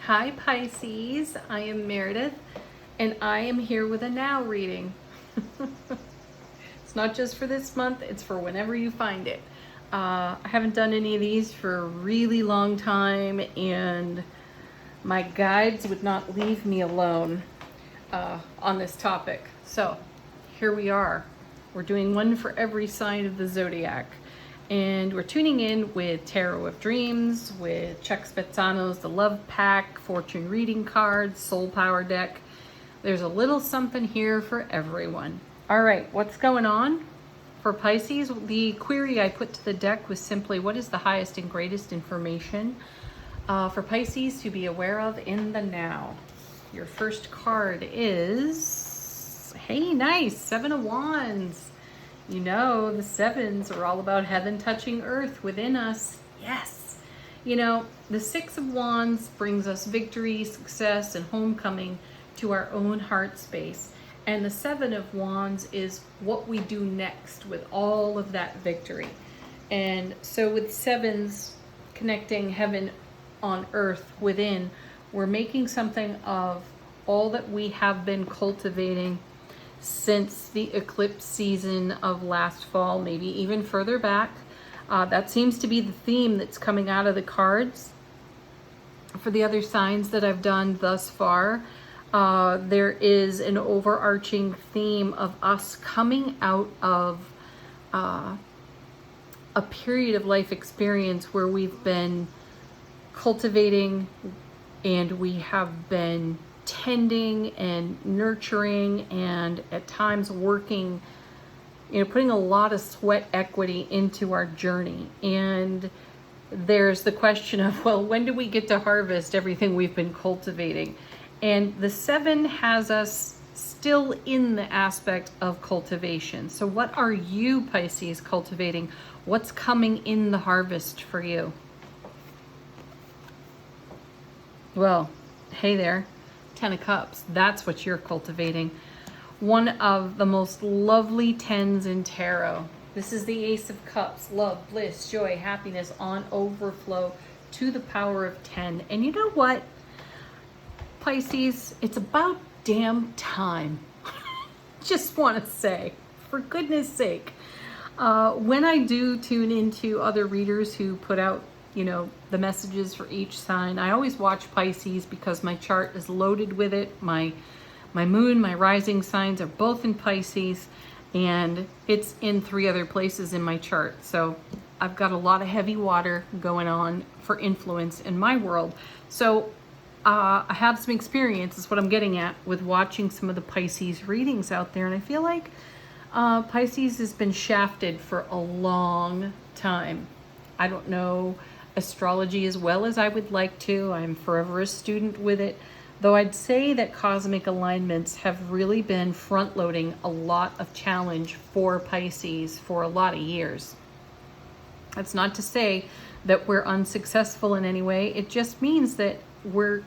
Hi Pisces, I am Meredith and I am here with a now reading. It's not just for this month, it's for whenever you find it. I haven't done any of these for a really long time and my guides would not leave me alone on this topic. So here we are. We're doing one for every sign of the zodiac. And we're tuning in with Tarot of Dreams, with Chuck Spezzano's The Love Pack, Fortune Reading Cards, Soul Power Deck. There's a little something here for everyone. All right, what's going on? For Pisces, the query I put to the deck was simply, what is the highest and greatest information for Pisces to be aware of in the now? Your first card is, hey, nice, Seven of Wands. You know, the sevens are all about heaven touching earth within us. Yes. You know, the Six of Wands brings us victory, success, and homecoming to our own heart space. And the Seven of Wands is what we do next with all of that victory. And so with sevens connecting heaven on earth within, we're making something of all that we have been cultivating since the eclipse season of last fall, maybe even further back. That seems to be the theme that's coming out of the cards. For the other signs that I've done thus far, there is an overarching theme of us coming out of a period of life experience where we've been cultivating and we have been tending and nurturing and at times working, putting a lot of sweat equity into our journey. And there's the question of, well, when do we get to harvest everything we've been cultivating? And the seven has us still in the aspect of cultivation. So what are you, Pisces, cultivating? What's coming in the harvest for you? Well, hey there. Ten of Cups, that's what you're cultivating. One of the most lovely tens in tarot. This is the Ace of Cups, love, bliss, joy, happiness on overflow to the power of 10. And you know what, Pisces, it's about damn time. Just want to say, for goodness sake, when I do tune into other readers who put out the messages for each sign, I always watch Pisces because my chart is loaded with it. My moon, my rising signs are both in Pisces, and it's in 3 other places in my chart. So I've got a lot of heavy water going on for influence in my world. So I have some experience, is what I'm getting at, with watching some of the Pisces readings out there. And I feel like Pisces has been shafted for a long time. I don't know astrology as well as I would like to. I'm forever a student with it, though I'd say that cosmic alignments have really been front-loading a lot of challenge for Pisces for a lot of years. That's not to say that we're unsuccessful in any way. It just means that we're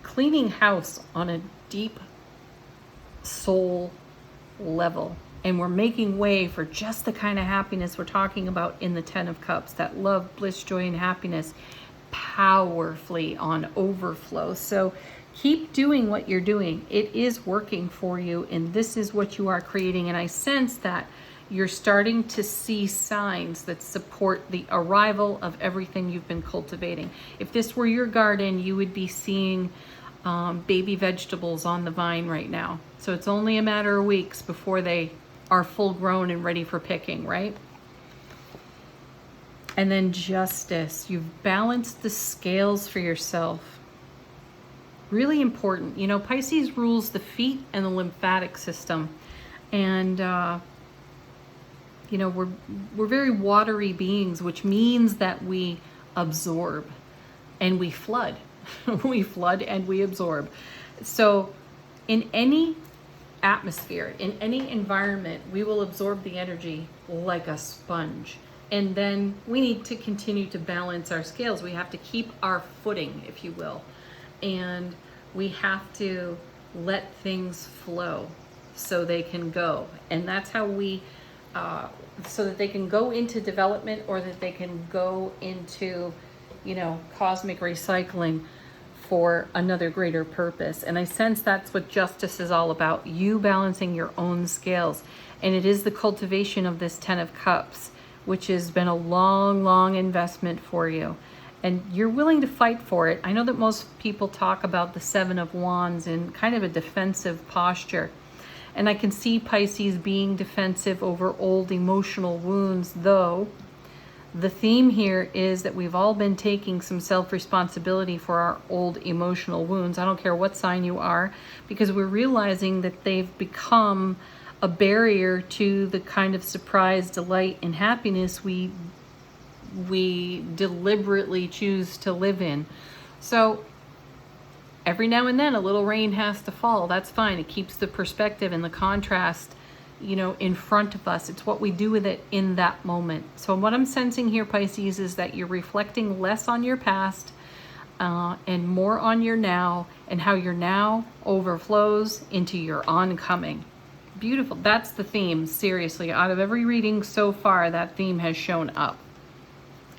cleaning house on a deep soul level. And we're making way for just the kind of happiness we're talking about in the Ten of Cups, that love, bliss, joy, and happiness powerfully on overflow. So keep doing what you're doing. It is working for you, and this is what you are creating. And I sense that you're starting to see signs that support the arrival of everything you've been cultivating. If this were your garden, you would be seeing baby vegetables on the vine right now. So it's only a matter of weeks before they are full grown and ready for picking, right? And then justice. You've balanced the scales for yourself. Really important. Pisces rules the feet and the lymphatic system. And, we're very watery beings, which means that we absorb and we flood. We flood and we absorb. So in any atmosphere, in any environment, we will absorb the energy like a sponge. And then we need to continue to balance our scales. We have to keep our footing, if you will. And we have to let things flow so they can go. And that's how we, so that they can go into development, or that they can go into you know, cosmic recycling for another greater purpose. And I sense that's what justice is all about, you balancing your own scales. And it is the cultivation of this 10 of Cups, which has been a long, long investment for you. And you're willing to fight for it. I know that most people talk about the 7 of Wands in kind of a defensive posture. And I can see Pisces being defensive over old emotional wounds, though the theme here is that we've all been taking some self-responsibility for our old emotional wounds. I don't care what sign you are, because we're realizing that they've become a barrier to the kind of surprise, delight, and happiness we deliberately choose to live in. So every now and then a little rain has to fall. That's fine. It keeps the perspective and the contrast, you know, in front of us. It's what we do with it in that moment. So what I'm sensing here, Pisces, is that you're reflecting less on your past and more on your now, and how your now overflows into your oncoming. Beautiful. That's the theme. Seriously, out of every reading so far, that theme has shown up.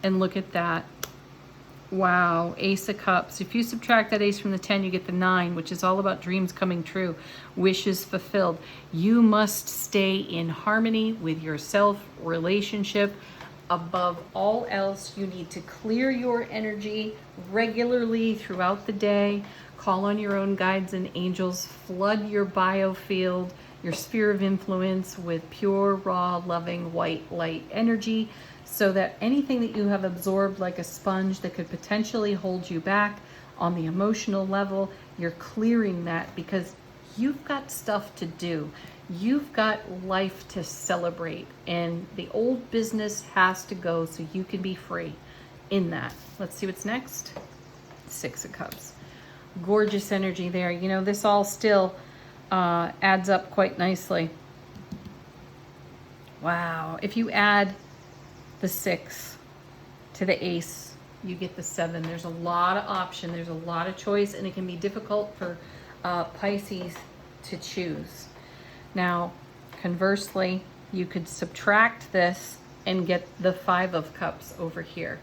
And look at that. Wow, Ace of Cups. If you subtract that ace from the 10, you get the 9, which is all about dreams coming true, wishes fulfilled. You must stay in harmony with yourself, relationship. Above all else, you need to clear your energy regularly throughout the day. Call on your own guides and angels. Flood your biofield, your sphere of influence, with pure, raw, loving, white light energy, so that anything that you have absorbed like a sponge that could potentially hold you back on the emotional level, you're clearing that, because you've got stuff to do. You've got life to celebrate, and the old business has to go so you can be free in that. Let's see what's next. 6 of Cups. Gorgeous energy there. You know, this all still adds up quite nicely. Wow. If you add the 6 to the ace, you get the 7. There's a lot of option, there's a lot of choice, and it can be difficult for Pisces to choose. Now, conversely, you could subtract this and get the 5 of Cups over here.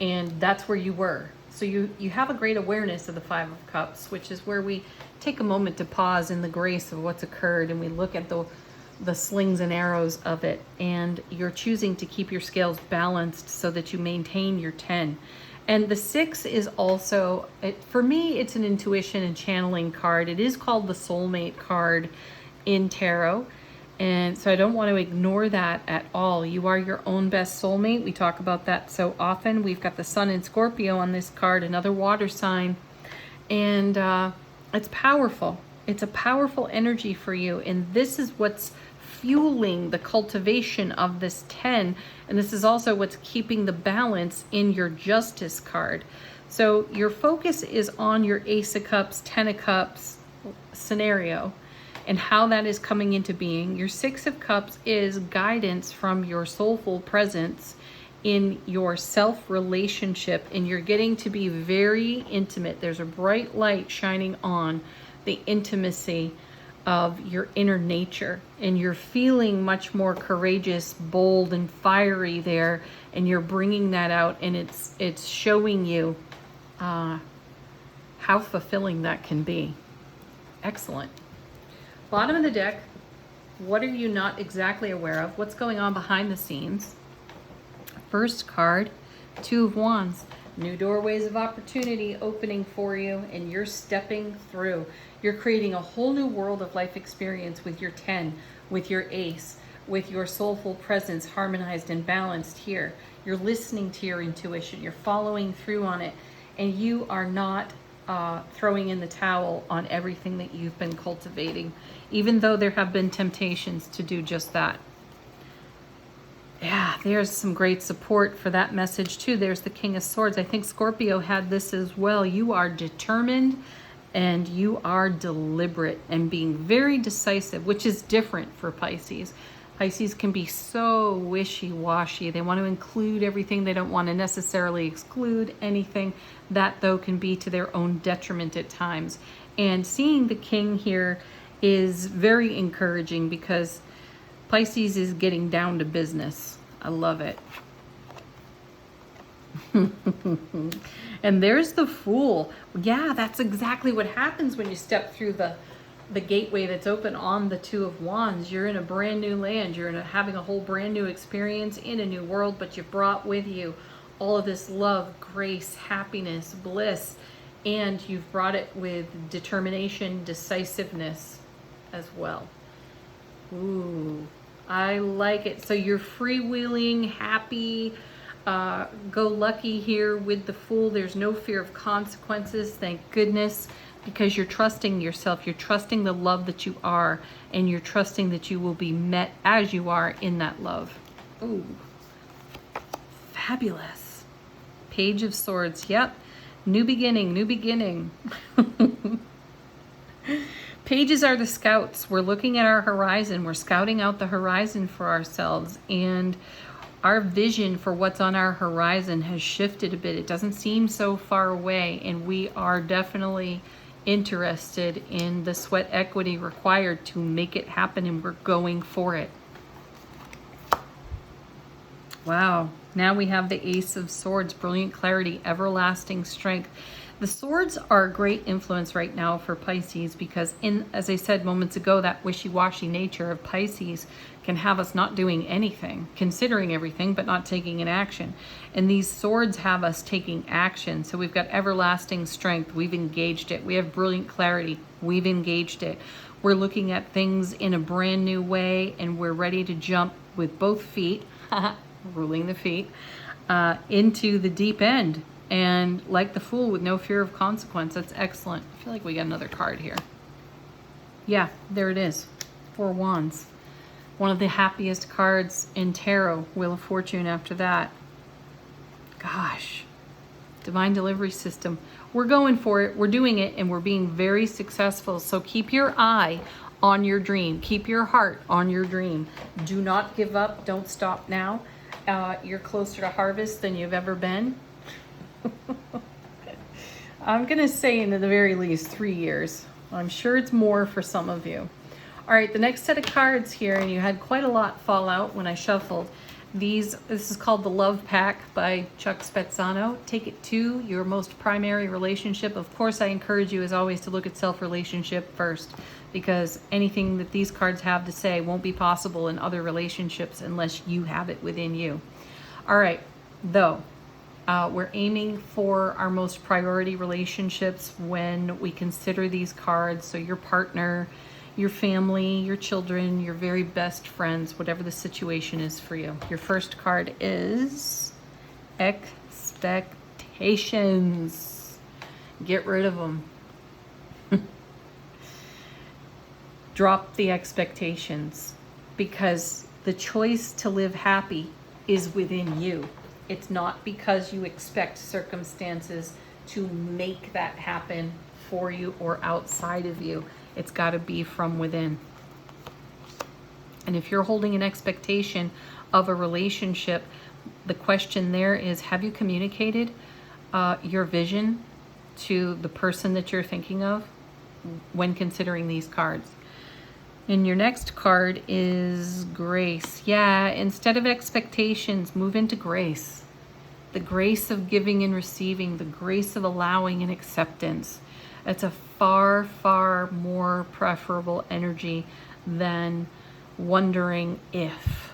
And that's where you were. So you have a great awareness of the 5 of Cups, which is where we take a moment to pause in the grace of what's occurred, and we look at the slings and arrows of it, and you're choosing to keep your scales balanced so that you maintain your 10. And the 6 is also, for me, it's an intuition and channeling card. It is called the soulmate card in tarot, and so I don't want to ignore that at all. You are your own best soulmate. We talk about that so often. We've got the Sun in Scorpio on this card, another water sign, and it's powerful. It's a powerful energy for you, and this is what's fueling the cultivation of this 10, and this is also what's keeping the balance in your Justice card. So your focus is on your Ace of Cups, 10 of Cups scenario and how that is coming into being. Your 6 of Cups is guidance from your soulful presence in your self-relationship, and you're getting to be very intimate. There's a bright light shining on the intimacy of your inner nature, and you're feeling much more courageous, bold, and fiery there, and you're bringing that out, and it's showing you how fulfilling that can be. Excellent. Bottom of the deck, what are you not exactly aware of? What's going on behind the scenes? First card, 2 of Wands. New doorways of opportunity opening for you, and you're stepping through. You're creating a whole new world of life experience with your 10, with your ace, with your soulful presence harmonized and balanced here. You're listening to your intuition. You're following through on it, and you are not throwing in the towel on everything that you've been cultivating, even though there have been temptations to do just that. Yeah, there's some great support for that message too. There's the King of Swords. I think Scorpio had this as well. You are determined and you are deliberate and being very decisive, which is different for Pisces. Pisces can be so wishy-washy. They want to include everything. They don't want to necessarily exclude anything. That, though, can be to their own detriment at times. And seeing the King here is very encouraging, because Pisces is getting down to business. I love it. And there's the Fool. Yeah, that's exactly what happens when you step through the gateway that's open on the Two of Wands. You're in a brand new land. You're having a whole brand new experience in a new world, but you've brought with you all of this love, grace, happiness, bliss, and you've brought it with determination, decisiveness as well. Ooh, I like it. So you're freewheeling, happy, go lucky here with the Fool. There's no fear of consequences, thank goodness, because you're trusting yourself. You're trusting the love that you are, and you're trusting that you will be met as you are in that love. Ooh, fabulous. Page of Swords. Yep. New beginning, new beginning. Pages are the scouts. We're looking at our horizon. We're scouting out the horizon for ourselves, and our vision for what's on our horizon has shifted a bit. It doesn't seem so far away, and we are definitely interested in the sweat equity required to make it happen, and we're going for it. Wow. Now we have the Ace of Swords, brilliant clarity, everlasting strength. The swords are a great influence right now for Pisces because, as I said moments ago, that wishy-washy nature of Pisces can have us not doing anything, considering everything, but not taking an action. And these swords have us taking action. So we've got everlasting strength. We've engaged it. We have brilliant clarity. We've engaged it. We're looking at things in a brand new way, and we're ready to jump with both feet, ruling the feet, into the deep end. And like the Fool, with no fear of consequence. That's excellent. I feel like we got another card here. Yeah, there it is. Four Wands. One of the happiest cards in tarot. Wheel of Fortune after that. Gosh. Divine delivery system. We're going for it. We're doing it, and we're being very successful. So keep your eye on your dream. Keep your heart on your dream. Do not give up. Don't stop now. You're closer to harvest than you've ever been. I'm going to say in the very least 3 years. I'm sure it's more for some of you. All right, the next set of cards here, and you had quite a lot fall out when I shuffled. This is called the Love Pack by Chuck Spezzano. Take it to your most primary relationship. Of course, I encourage you, as always, to look at self-relationship first, because anything that these cards have to say won't be possible in other relationships unless you have it within you. All right, though. We're aiming for our most priority relationships when we consider these cards. So your partner, your family, your children, your very best friends, whatever the situation is for you. Your first card is expectations. Get rid of them. Drop the expectations, because the choice to live happy is within you. It's not because you expect circumstances to make that happen for you or outside of you. It's got to be from within. And if you're holding an expectation of a relationship, the question there is, have you communicated your vision to the person that you're thinking of when considering these cards? And your next card is grace. Yeah, instead of expectations, move into grace. The grace of giving and receiving, the grace of allowing and acceptance. It's a far, far more preferable energy than wondering if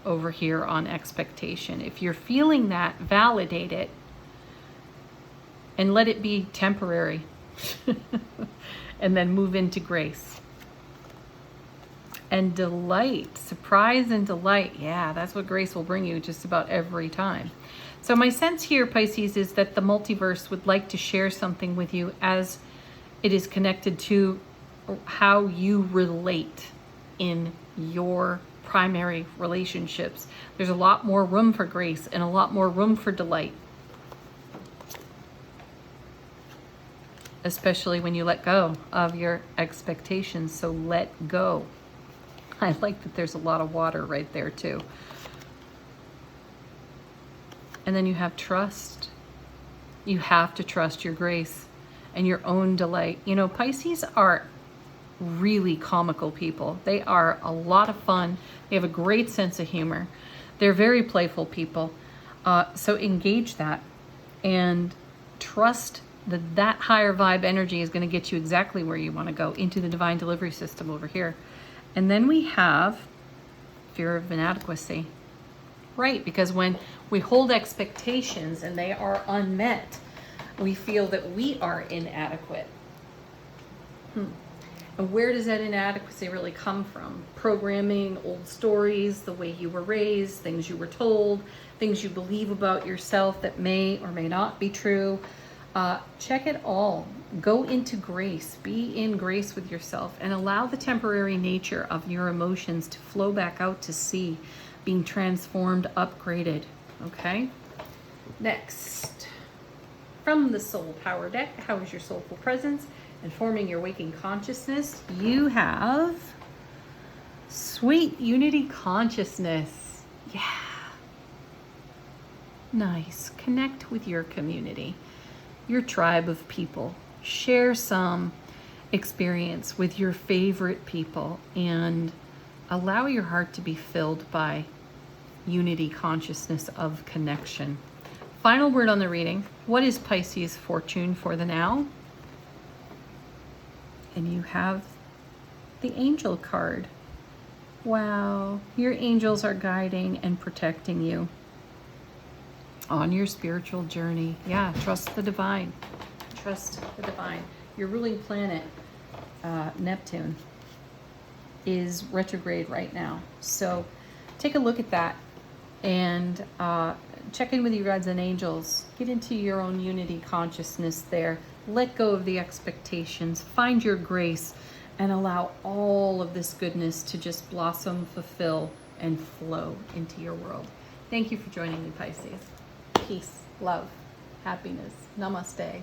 over here on expectation. If you're feeling that, validate it and let it be temporary. And then move into grace. And delight, surprise and delight. Yeah, that's what grace will bring you just about every time. So my sense here, Pisces, is that the multiverse would like to share something with you as it is connected to how you relate in your primary relationships. There's a lot more room for grace and a lot more room for delight. Especially when you let go of your expectations. So let go. I like that there's a lot of water right there too. And then you have trust. You have to trust your grace and your own delight. You know, Pisces are really comical people. They are a lot of fun. They have a great sense of humor. They're very playful people. So engage that and trust that that higher vibe energy is going to get you exactly where you want to go, into the divine delivery system over here. And then we have fear of inadequacy. Right, because when we hold expectations and they are unmet, we feel that we are inadequate. And where does that inadequacy really come from? Programming, old stories, the way you were raised, things you were told, things you believe about yourself that may or may not be true. Check it all. Go into grace. Be in grace with yourself and allow the temporary nature of your emotions to flow back out to sea, being transformed, upgraded. Okay? Next, from the Soul Power deck, how is your soulful presence informing your waking consciousness? You have sweet unity consciousness. Yeah. Nice. Connect with your community, your tribe of people. Share some experience with your favorite people and allow your heart to be filled by unity consciousness of connection. Final word on the reading. What is Pisces fortune for the now? And you have the angel card. Wow. Your angels are guiding and protecting you on your spiritual journey. Yeah, trust the divine. Trust the divine. Your ruling planet, Neptune, is retrograde right now. So take a look at that and check in with your guides and angels. Get into your own unity consciousness there. Let go of the expectations. Find your grace and allow all of this goodness to just blossom, fulfill, and flow into your world. Thank you for joining me, Pisces. Peace, love, happiness. Namaste.